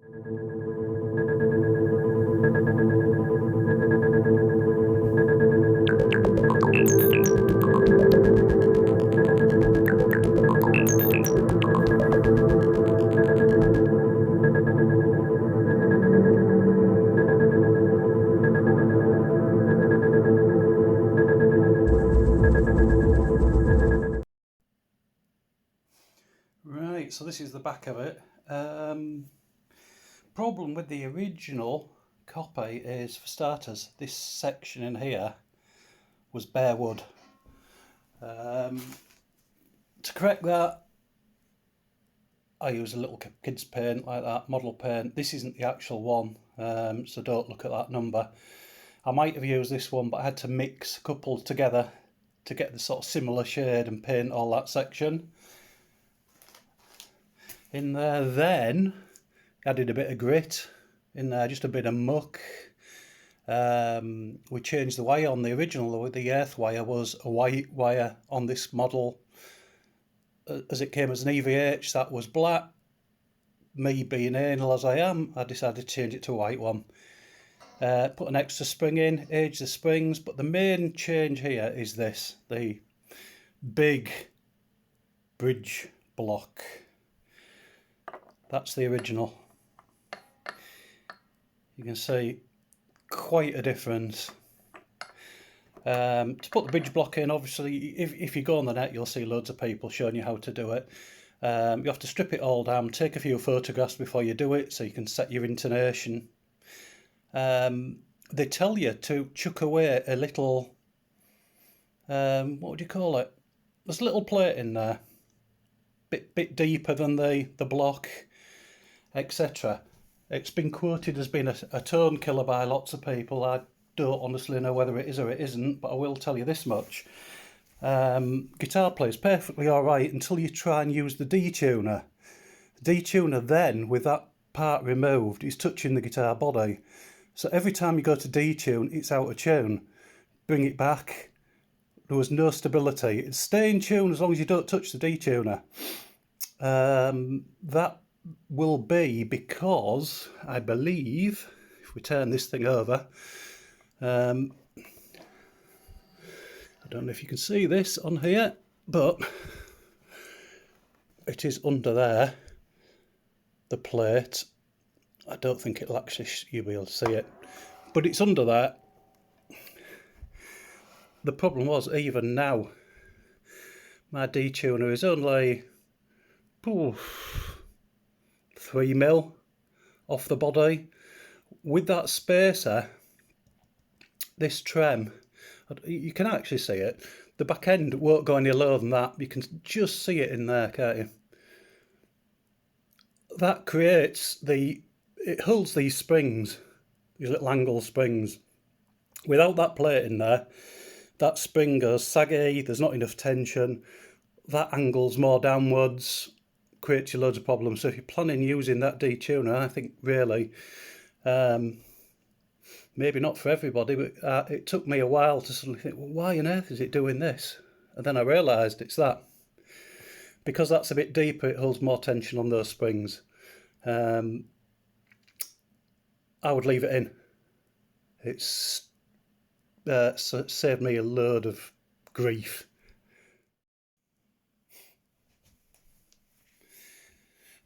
Right, so this is the back of it. Problem with the original copy is, for starters, this section in here was bare wood. To correct that, I use a little kid's paint like that, model paint. This isn't the actual one, so don't look at that number. I might have used this one, but I had to mix a couple together to get the sort of similar shade and paint all that section. In there then, added a bit of grit in there, just a bit of muck. We changed the wire on the original. The earth wire was a white wire. On this model, as it came as an EVH, that was black. Me being anal as I am, I decided to change it to a white one. Put an extra spring in, aged the springs, but the main change here is this, the big bridge block. That's the original. You can see quite a difference. To put the bridge block in, obviously, if you go on the net, you'll see loads of people showing you how to do it. You have to strip it all down, take a few photographs before you do it, so you can set your intonation. They tell you to chuck away a little, what would you call it? There's a little plate in there, bit deeper than the block, etc. It's been quoted as being a tone killer by lots of people. I don't honestly know whether it is or it isn't, but I will tell you this much. Guitar plays perfectly alright until you try and use the detuner. The detuner then, with that part removed, is touching the guitar body. So every time you go to detune, it's out of tune. Bring it back. There was no stability. It's stay in tune as long as you don't touch the detuner. That will be because, I believe, if we turn this thing over, I don't know if you can see this on here, but it is under there, the plate. I don't think it'll actually, you'll be able to see it, but it's under there. The problem was, even now, my detuner is only 3 mil off the body. With that spacer, this trem, you can actually see it. The back end won't go any lower than that. You can just see it in there, can't you? That creates it holds these springs, these little angle springs. Without that plate in there, that spring goes saggy, there's not enough tension, that angles more downwards, creates you loads of problems. So if you're planning using that detuner, I think really, maybe not for everybody, but it took me a while to sort of think, well, why on earth is it doing this? And then I realised it's that. Because that's a bit deeper, it holds more tension on those springs. I would leave it in. It's saved me a load of grief.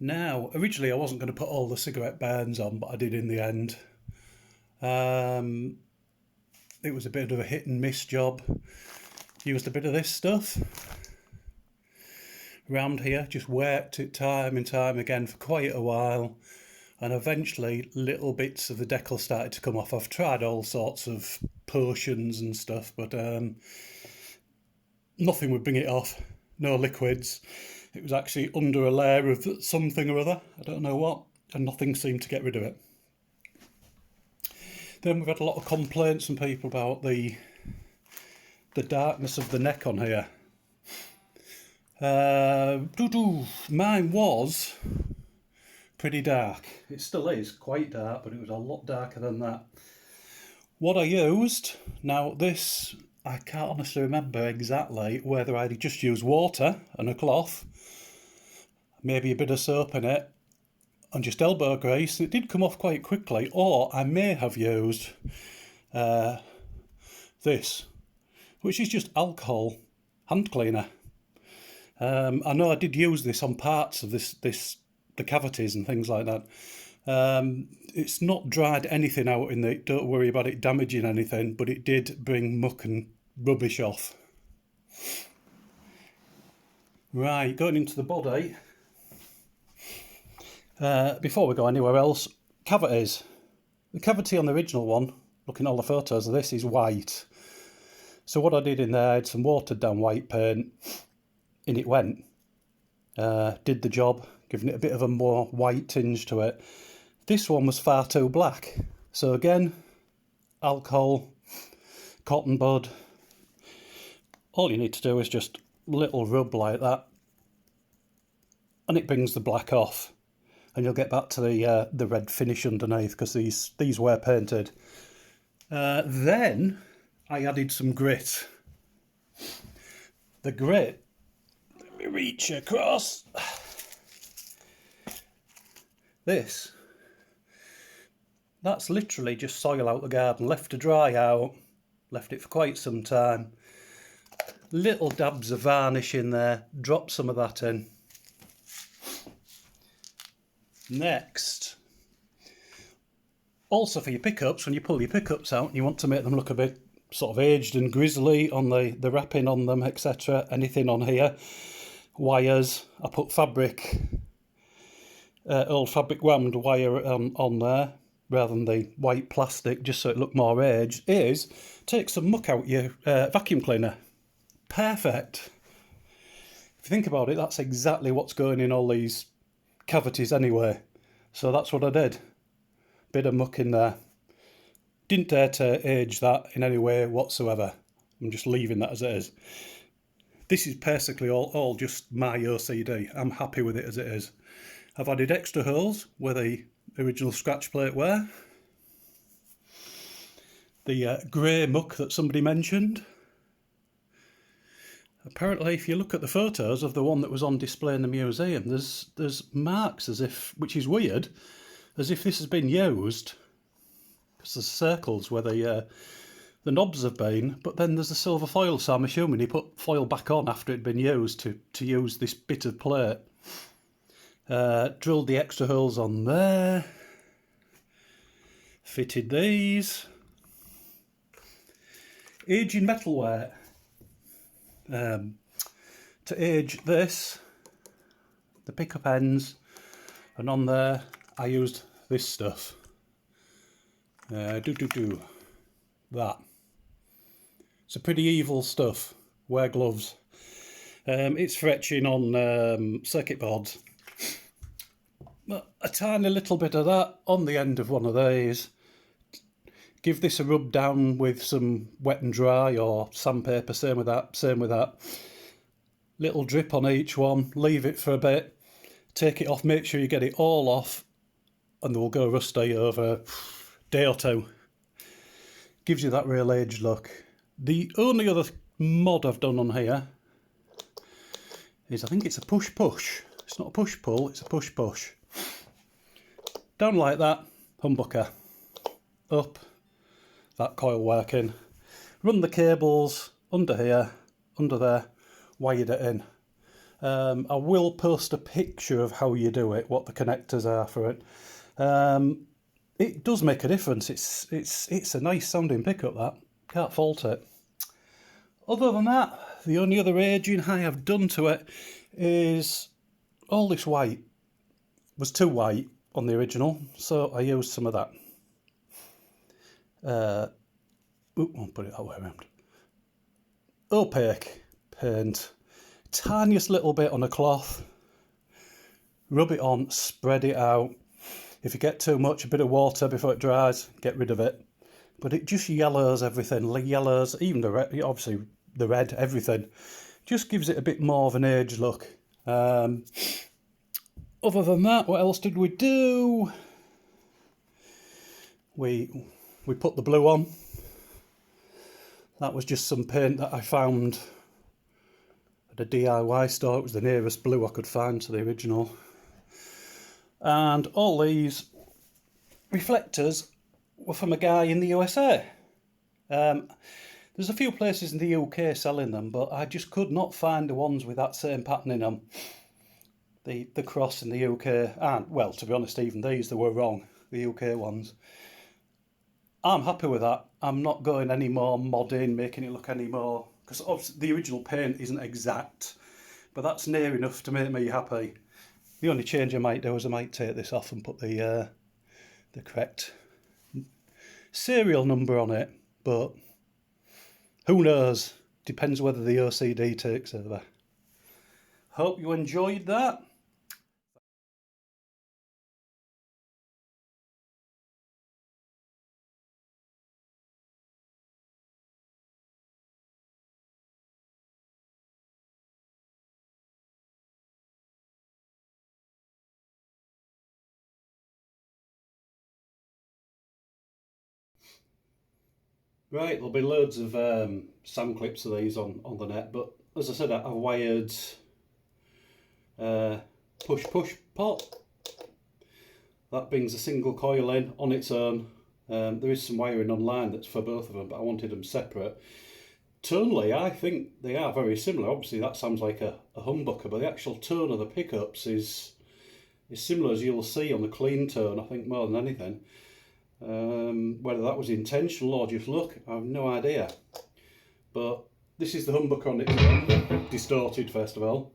Now, originally I wasn't going to put all the cigarette burns on, but I did in the end. It was a bit of a hit and miss job. Used a bit of this stuff around here, just worked it time and time again for quite a while, and eventually little bits of the decal started to come off. I've tried all sorts of potions and stuff, but nothing would bring it off. No liquids. It was actually under a layer of something or other, I don't know what, and nothing seemed to get rid of it. Then we've had a lot of complaints from people about the darkness of the neck on here. Mine was pretty dark. It still is quite dark, but it was a lot darker than that. What I used, now this, I can't honestly remember exactly whether I just used water and a cloth, maybe a bit of soap in it, and just elbow grease. It did come off quite quickly, or I may have used this, which is just alcohol hand cleaner. I know I did use this on parts of the cavities and things like that. It's not dried anything out in it, don't worry about it damaging anything, but it did bring muck and rubbish off. Right, going into the body. Before we go anywhere else, cavities. The cavity on the original one, looking at all the photos of this, is white. So what I did in there, I had some watered down white paint, in it went. Did the job, giving it a bit of a more white tinge to it. This one was far too black. So again, alcohol, cotton bud. All you need to do is just a little rub like that, and it brings the black off. And you'll get back to the red finish underneath, because these were painted. Then I added some grit. The grit, let me reach across. That's literally just soil out the garden, left to dry out, left it for quite some time. Little dabs of varnish in there, drop some of that in. Next, also for your pickups, when you pull your pickups out and you want to make them look a bit sort of aged and grizzly on the wrapping on them, etc., anything on here, wires, I put fabric, old fabric wound wire on there rather than the white plastic, just so it looked more aged, is take some muck out your vacuum cleaner. Perfect. If you think about it, that's exactly what's going in all these cavities anyway. So that's what I did. Bit of muck in there. Didn't dare to age that in any way whatsoever. I'm just leaving that as it is. This is basically all just my OCD. I'm happy with it as it is. I've added extra holes where the original scratch plate were. The grey muck that somebody mentioned. Apparently, if you look at the photos of the one that was on display in the museum, there's marks as if, which is weird, as if this has been used, because there's circles where the knobs have been, but then there's the silver foil, so I'm assuming he put foil back on after it'd been used to use this bit of plate. Drilled the extra holes on there, fitted these. Aging metalware. To age this, the pickup ends, and on there I used this stuff. That. It's a pretty evil stuff. Wear gloves. It's for etching on circuit boards. A tiny little bit of that on the end of one of these. Give this a rub down with some wet and dry or sandpaper, same with that. Little drip on each one, leave it for a bit, take it off, make sure you get it all off, and they will go rusty over a day or two. Gives you that real aged look. The only other mod I've done on here is, I think it's a push-push. It's not a push-pull, it's a push-push. Down like that, humbucker. Up. That coil working. Run the cables under here, under there, wired it in. I will post a picture of how you do it, what the connectors are for it. It does make a difference. It's a nice sounding pickup, that. Can't fault it. Other than that, the only other aging I have done to it is all this white was too white on the original, so I used some of that. I'll put it that way around. Opaque paint, tiniest little bit on a cloth, rub it on, spread it out. If you get too much, a bit of water before it dries, get rid of it. But it just yellows everything, yellows, even the red, obviously the red, everything. Just gives it a bit more of an aged look. Other than that, what else did we do? We put the blue on. That was just some paint that I found at a DIY store. It was the nearest blue I could find to the original. And all these reflectors were from a guy in the USA. There's a few places in the UK selling them, but I just could not find the ones with that same pattern in them. The cross in the UK, and well, to be honest, even these, they were wrong, the UK ones. I'm happy with that. I'm not going any more modding, making it look any more, because obviously the original paint isn't exact, but that's near enough to make me happy. The only change I might do is I might take this off and put the correct serial number on it, but who knows? Depends whether the OCD takes over. Hope you enjoyed that. Right, there'll be loads of sound clips of these on the net, but as I said, I wired push pot. That brings a single coil in on its own. There is some wiring online that's for both of them, but I wanted them separate. Tonally, I think they are very similar. Obviously, that sounds like a humbucker, but the actual tone of the pickups is similar, as you'll see on the clean tone, I think, more than anything. Whether that was intentional or just luck, I have no idea. But this is the humbucker on its own, distorted first of all.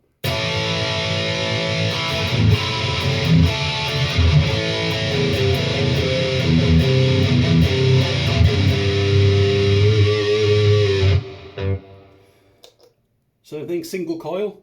So I think single coil.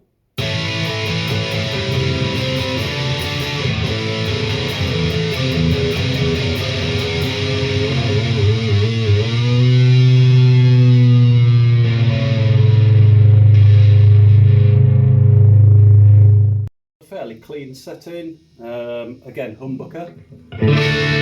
Fairly clean setting. Again, humbucker.